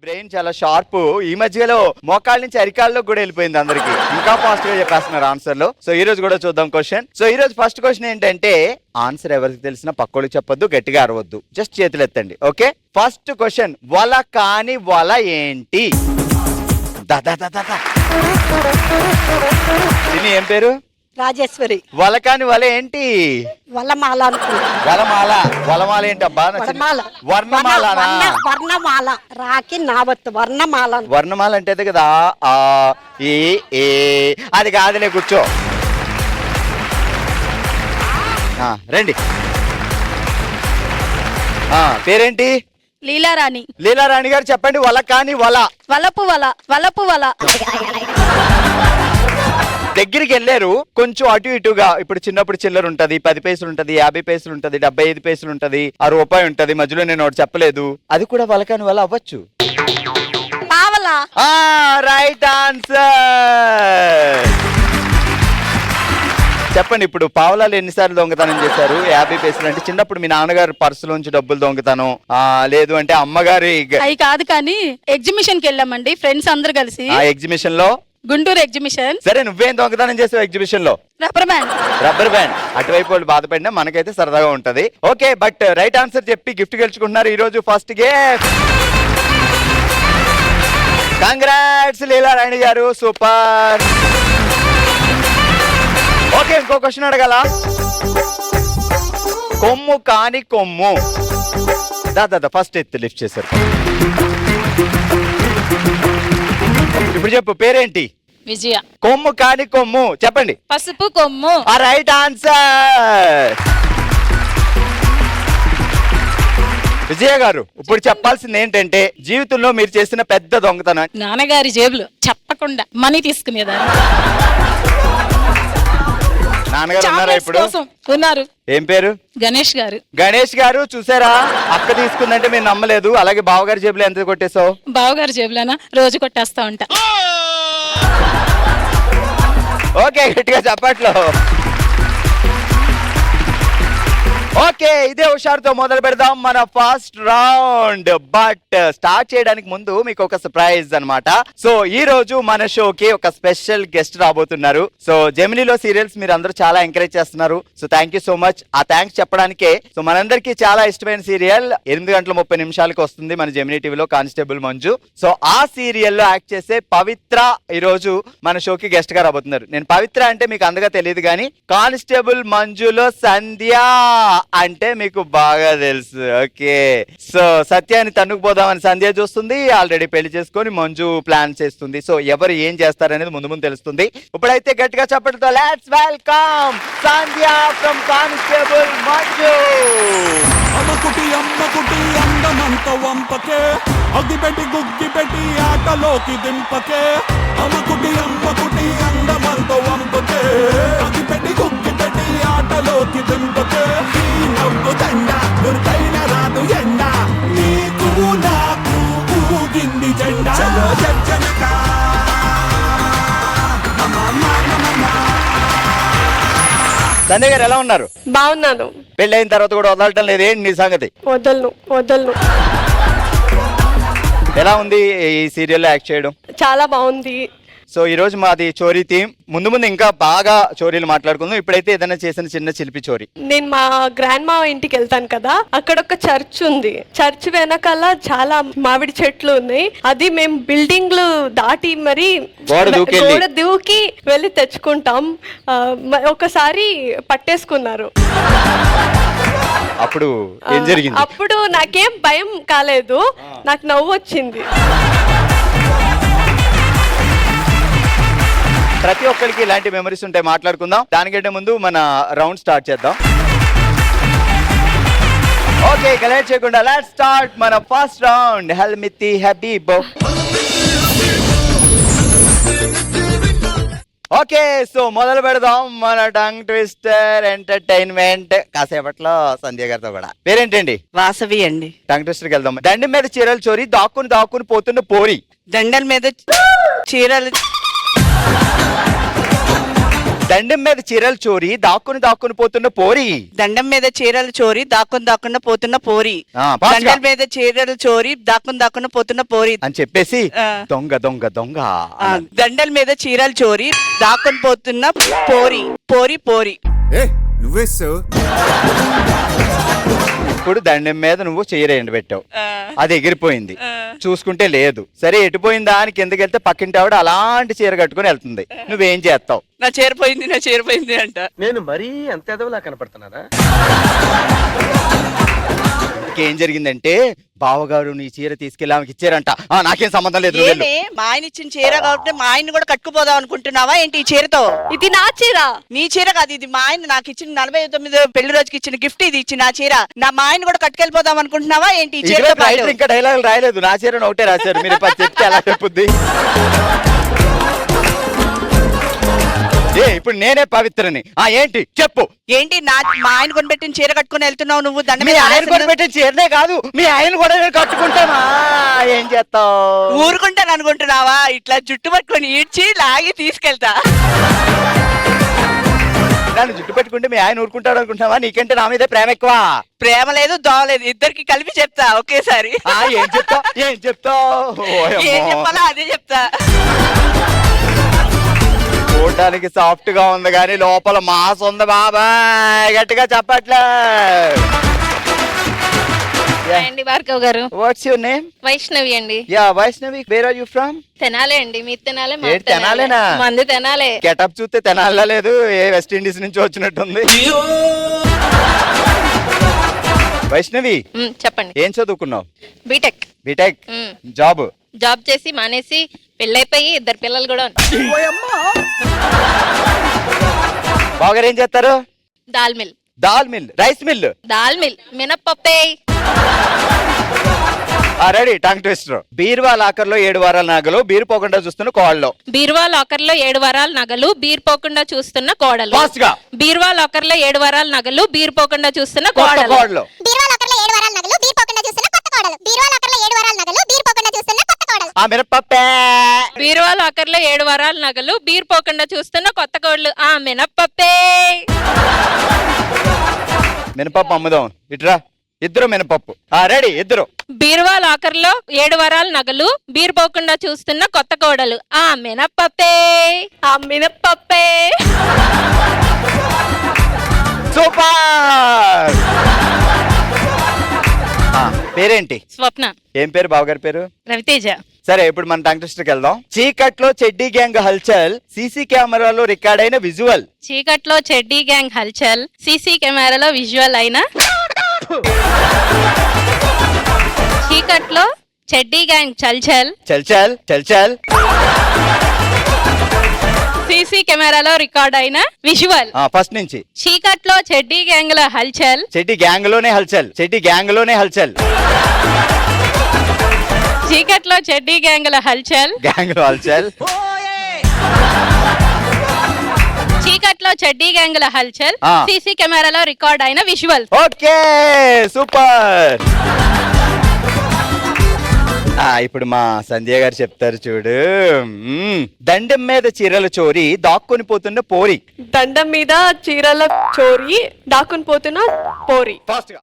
Brain చాలా sharp. ఈ మధ్యలో మోకాళ్ళ నుంచి అరికాల్లో కూడా వెళ్ళిపోయింది అందరికి. ఇంకా ఫాస్ట్ గా చెప్పేస్తున్నారు ఆన్సర్లు. సో ఈ రోజు కూడా చూద్దాం క్వశ్చన్. సో ఈ రోజు ఫస్ట్ క్వశ్చన్ ఏంటంటే ఆన్సర్ ఎవరికి తెలిసినా పక్కోళ్ళకి చెప్పొద్దు, గట్టిగా అరవద్దు, జస్ట్ చేతులు ఎత్తండి. ఓకే, ఫస్ట్ క్వశ్చన్, వల కాని వల ఏంటి? చిన్ని ఏం పేరు? రాజేశ్వరి. వల కాని వల ఏంటి? వలమాల అనుకుంటా. వలమాల. వలమాల ఏంటబ్బా? వర్ణమాల. వర్ణమాల రాకి నావత్తు వర్ణమాల. వర్ణమాల అంటే అదే కదా, ఆ ఈ ఏ అది కాదులే, కూర్చో. రండి. పేరేంటి? లీలారాణి. లీలారాణి గారు చెప్పండి. వల కాని వల. వలపు వల. వలపు వల. దగ్గరికి వెళ్ళారు కొంచెం అటు ఇటుగా. ఇప్పుడు చిన్నప్పుడు చిల్లర ఉంటది, 10 పైసలు ఉంటది, 50 పైసలు ఉంటది, 75 పైసలు ఉంటది, ₹1 ఉంటది. మధ్యలో నేను ఒకటి చెప్పలేదు, అది కూడా వలకాని వల అవ్వచ్చు. పావలా. Right answer. చెప్పండి, ఇప్పుడు పావలాలు ఎన్నిసార్లు దొంగతనం చేశారు? 50 పైసలు అంటే చిన్నప్పుడు మీ నాన్నగారు పర్సులోంచి డబ్బులు దొంగతనం, లేదు అంటే అమ్మగారి. అవి కాదు కానీ ఎగ్జిబిషన్ కి వెళ్ళామండి ఫ్రెండ్స్ అందరు కలిసి. ఆ ఎగ్జిబిషన్ లో, గుంటూరు ఎగ్జిబిషన్. సరే, నువ్వేం దొంగతనం చేసావు ఎగ్జిబిషన్ లో? Rubber band. Rubber band. అటువైపు వాళ్ళు బాధపడినా మనకైతే సరదాగా ఉంటది. ఓకే, బట్ రైట్ ఆన్సర్ చెప్పి గిఫ్ట్ గెలుచుకుంటున్నారు ఈ రోజు ఫస్ట్ గిఫ్ట్. కంగ్రాట్స్ లీలారాణి గారు, సూపర్. ఓకే, ఇంకో క్వశ్చన్ అడగాల. కొమ్ము కాని కొమ్ము. దాదా ఫస్ట్ ఎత్తి లిఫ్ట్ చేశారు. ఇప్పుడు చెప్పు, పేరేంటి? విజయ. కొమ్ము కాని కొమ్ము చెప్పండి. పసుపు కొమ్ము. Right answer. విజయ గారు, ఇప్పుడు చెప్పాల్సింది ఏంటంటే జీవితంలో మీరు చేసిన పెద్ద దొంగతనం. నాన్నగారి జేబులో చెప్పకుండా మనీ తీసుకునేదాన్ని. నాన్నగారు ఉన్నారా ఇప్పుడు? ఉన్నారు. ఏం పేరు? గణేష్ గారు. గణేష్ గారు, చూసారా అక్క తీసుకుందంటే మీరు నమ్మలేదు. అలాగే బావగారి జేబులో ఎంత కొట్టేశావు? బావగారి జేబులోనా రోజు కొట్టేస్తా ఉంటా. ఓకే, గట్టిగా చెప్పట్లో. ఓకే, ఇదే హుషారుతో మొదలు పెడదాం మన ఫస్ట్ రౌండ్. బట్ స్టార్ట్ చేయడానికి ముందు మీకు ఒక సర్ప్రైజ్ అన్నమాట. సో ఈ రోజు మన షోకి ఒక స్పెషల్ గెస్ట్ రాబోతున్నారు. సో జెమినీలో సీరియల్స్ మీరు అందరూ చాలా ఎంకరేజ్ చేస్తున్నారు. So thank you so much. ఆ థ్యాంక్స్ చెప్పడానికే సో మనందరికీ చాలా ఇష్టమైన సీరియల్ 8:30 వస్తుంది మన జెమినీ టీవీలో, కానిస్టేబుల్ మంజు. సో ఆ సీరియల్లో యాక్ట్ చేసే పవిత్ర ఈ రోజు మన షోకి గెస్ట్ గా రాబోతున్నారు. నేను పవిత్ర అంటే మీకు అందగా తెలియదు కానీ కానిస్టేబుల్ మంజులో సంధ్య అంటే మీకు బాగా తెలుసు. ఓకే, సో సత్యాన్ని తన్నుకుపోదామని సంధ్య చూస్తుంది. ఆల్రెడీ పెళ్లి చేసుకొని మంజు ప్లాన్ చేస్తుంది. సో ఎవరు ఏం చేస్తారనేది ముందు ముందు తెలుస్తుంది. ఇప్పుడైతే గట్టిగా చెప్పడంతో let's welcome Sandhya from constable Manju. అమ్మకుటి అమ్మకుటి అందమంత వంపకే, అగ్గిపెట్టి గుగ్గిపెట్టి ఆటలోకి దింపకే. అమ్మకుటి అమ్మకుటి అందమంత వంపకే, అగ్గిపెట్టి గుగ్గిపెట్టి ఆటలోకి దింపకే. ఈ నవ్వు దండ దొరికైన రాదు ఎండ, నీకు నాకు ఊగింది జెండా. చలో జనకా సంధ్య గారు ఎలా ఉన్నారు? బాగున్నాను. పెళ్ళైన తర్వాత కూడా వదలటం లేదు, ఏంటి నీ సంగతి? వదలను. ఎలా ఉంది ఈ సీరియల్లో యాక్ట్ చేయడం? చాలా బాగుంది. సో ఈ రోజు మాది చోరీ థీమ్. ముందు ముందు ఇంకా బాగా చోరీలు మాట్లాడుకుందాం. ఇప్పుడైతే ఏదైనా చేసిన చిన్న చిలిపి చోరీ. నేను మా గ్రాండ్ మా ఇంటికి వెళ్తాను కదా, అక్కడ ఒక చర్చ్ ఉంది. చర్చ్ వెనకాల చాలా మామిడి చెట్లు ఉన్నాయి. అది మేము బిల్డింగ్లు దాటి మరి గోడ దూకి వెళ్ళి తెచ్చుకుంటాం. ఒకసారి పట్టేసుకున్నారు. అప్పుడు ఏం జరిగింది? అప్పుడు నాకేం భయం కాలేదు, నాకు నవ్వు వచ్చింది. ప్రతి ఒక్కరికి ఇలాంటి మెమరీస్ ఉంటాయి, మాట్లాడుకుందాం. దానికంటే ముందు మన రౌండ్ స్టార్ట్ చేద్దాం. ఓకే, ఇక లేట్ చేయకుండా లెట్స్ స్టార్ట్ మన ఫస్ట్ రౌండ్. హల్మితి హబీబో. ఓకే, సో మొదలు పెడదాం మన టంగ్ ట్విస్టర్ ఎంటర్టైన్మెంట్. కాసేపట్లో సంధ్య గారితో కూడా. పేరేంటండి? వాసవి అండి. టంగ్ ట్విస్టర్కి వెళ్దాం. దండి మీద చీరలు చోరీ, దాక్కుని పోతున్న పోరి. దండల మీద చీరలు దండం మీద చీరలు చోరీ దాక్కుని పోతున్న పోరి. దండం మీద చీరలు చోరీ దాక్కుని పోతున్న పోరి. fast గా. దండం మీద చీరలు చోరీ దాక్కుని పోతున్న పోరి అని చెప్పేసి ఆ. దొంగ దొంగ దొంగ దండల మీద చీరలు చోరీ దాక్కుని పోతున్న పోరి పోరి పోరి. ఏ నువ్వేసావు ఇప్పుడు దండం మీద నువ్వు చీర ఎండబెట్టావు, ఆ, అది ఎగిరిపోయింది, ఆ. చూసుకుంటే లేదు. సరే ఎటుపోయిందా అని కిందకి వెళ్తే పక్కింటి ఆవిడ అలాంటి చీర కట్టుకుని వెళ్తుంది, నువ్వేం చేస్తావు? నా చేరిపోయింది అంట. నేను మరీ అంత ఎదవలా కనపడుతున్నారా? ఏం జరిగిందంటే బావగారు నీ చీర తీసుకెళ్ళి ఆమెకి ఇచ్చారంట. నాకేం సంబంధం లేదు, నువ్వు వెళ్ళు. ఏమే మా ఆయన ఇచ్చిన చీర కాబట్టి మా ఆయన్ని కూడా కట్టుకుపోదాం అనుకుంటున్నావా ఏంటి ఈ చీరతో? ఇది నా చీర. నీ చీర కాదు, ఇది మా ఆయన నాకు ఇచ్చిన 49 పెళ్లి రోజుకి ఇచ్చిన గిఫ్ట్, ఇది ఇచ్చిన నా చీర. మా ఆయన కూడా కట్టుకెళ్ళిపోదాం అనుకుంటున్నావా ఏంటి ఈ ఇటువైపు చీరతో పాటు? రైటర్ ఇంకా డైలాగ్ రాయలేదు, నా చీర ఒకటే రాశారు. మీరు చెప్తే ఎలా చెప్పుద్ది? ఇప్పుడు నేనే పవిత్రని. ఏంటి చెప్పు? ఏంటి మా ఆయన కొనిపెట్టిన చీర కట్టుకుని వెళ్తున్నావు నువ్వు? దండ మీ మీద ఆయన ఆరేసిన- కొనిపెట్టిన చీరనే కాదు, మీ ఆయన కూడా నేను కట్టుకుంటానా? ఏం చేస్తావు? ఊరుకుంటాను అనుకుంటున్నావా? ఇట్లా జుట్టు పట్టుకొని ఈడ్చి లాగి తీసుకెళ్తా. నన్ను జుట్టు పెట్టుకుంటే మీ ఆయన ఊరుకుంటాడు అనుకుంటున్నావా? నీకంటే నా మీద ప్రేమ ఎక్కువ. ప్రేమ లేదు దోవలేదు, ఇద్దరికి కలిపి చెప్తా ఒకేసారి. ఏం చెప్తావు? ఏం చెప్తావు? ఏం చెప్పాలా అదే చెప్తా. చూడడానికి సాఫ్ట్ గా ఉంది కానీ లోపల మాస్ ఉంది బాబాయ్, గట్టిగా చెప్పట్లే. అండి భార్గవ్ గారు. What's your name? వైష్ణవి అండి. Yeah Vaishnavi, where are you from? తెనాలే అండి. మీరు తెనాలే, ఏంటి తెనాలేనా? మంది తెనాలే. గెటప్ చూస్తే తెనాలా లేదు, ఏ వెస్ట్ ఇండీస్ నుంచి వచ్చినట్టుంది. వైష్ణవి చెప్పండి. ఏం చదువుకున్నావు? బీటెక్. బీటెక్. జాబ్? జాబ్ చేసి మానేసి పెళ్ళైపోయి 2 పిల్లలు కూడా బావగారు ఏం చేస్తారు? Dal mill. Dal mill, rice mill. Dal mill మినప్పప్పే. Ready, tongue twister. బీరువా లాకర్ లో 7 వారాల నగలు బీరు పోకుండా చూస్తున్న కోడలు. బీరువా లాకర్ లో 7 వారాల నగలు బీర్ పోకుండా చూస్తున్న కోడలు. ఫాస్ట్ గా. బీరువా లాకర్ లో 7 వారాల నగలు బీర్ పోకుండా చూస్తున్న కొత్త కోడలు. కోడలు. బీరువా లాకర్లో 7 వారాల నగలు బీర్ పోకుండా చూస్తున్న కొత్త కోడలు. బీరువా లాకర్లో 7 వారాల నగలు బీర్ పోకుండా చూస్తున్న కొత్త కోడలు. మినపప్పే. బీరువా లాకర్ లో 7 వారాల నగలు బీర్ పోకుండా చూస్తున్న కొత్త కోడలు. మినప్పప్పే. మినపప్పు అమ్ముదాం, ఇట్రా. ఇద్దరు మినపప్పు. రెడీ, ఇద్దరు. బీరువా లాకర్ లో 7 వారాల నగలు బీర్ పోకుండా చూస్తున్న కొత్త కోడలు. మినప్పప్పే. మినప్పప్పే. సూపర్. పేరేంటి? స్వప్న. ఏం పేరు బావగారి పేరు? రవితేజ. సరే ఇప్పుడు మన టంగ్ ట్విస్టర్కి వెళ్దాం. చీకట్లో చెడ్డీ గ్యాంగ్ హల్చల్, సీసీ కెమెరాలో రికార్డ్ అయిన విజువల్. చీకట్లో చెడ్డీ గ్యాంగ్ హల్చల్, సీసీ కెమెరాలో విజువల్ అయిన. చీకట్లో చెడ్డీ గ్యాంగ్ చల్చల్, చల్ చల్ చల్ చల్. సీసీ కెమెరాలో రికార్డ్ అయిన విజువల్. ఫస్ట్ నుంచి. చీకట్లో చెడ్డీ గ్యాంగ్ ల హల్చల్, చెడ్డీ గ్యాంగ్ లోనే హల్చల్, చెడ్డీ గ్యాంగ్ లోనే హల్చల్. చీకట్లో చెడ్డీ గ్యాంగ్ ల హల్చల్, గ్యాంగ్ లో హల్చల్. చీకట్లో చెడ్డీ గ్యాంగ్ ల హల్చల్, ఆ. సీసీ కెమెరాలో రికార్డ్ అయిన విజువల్. Okay super. ఇప్పుడు మా సంధ్య గారు చెప్తారు చూడు. దండం మీద చీరల చోరీ దాక్కుని పోతున్న పోరి. దండం మీద చీరల చోరీ దాక్కుని పోతున్న పోరి. ఫాస్ట్ గా.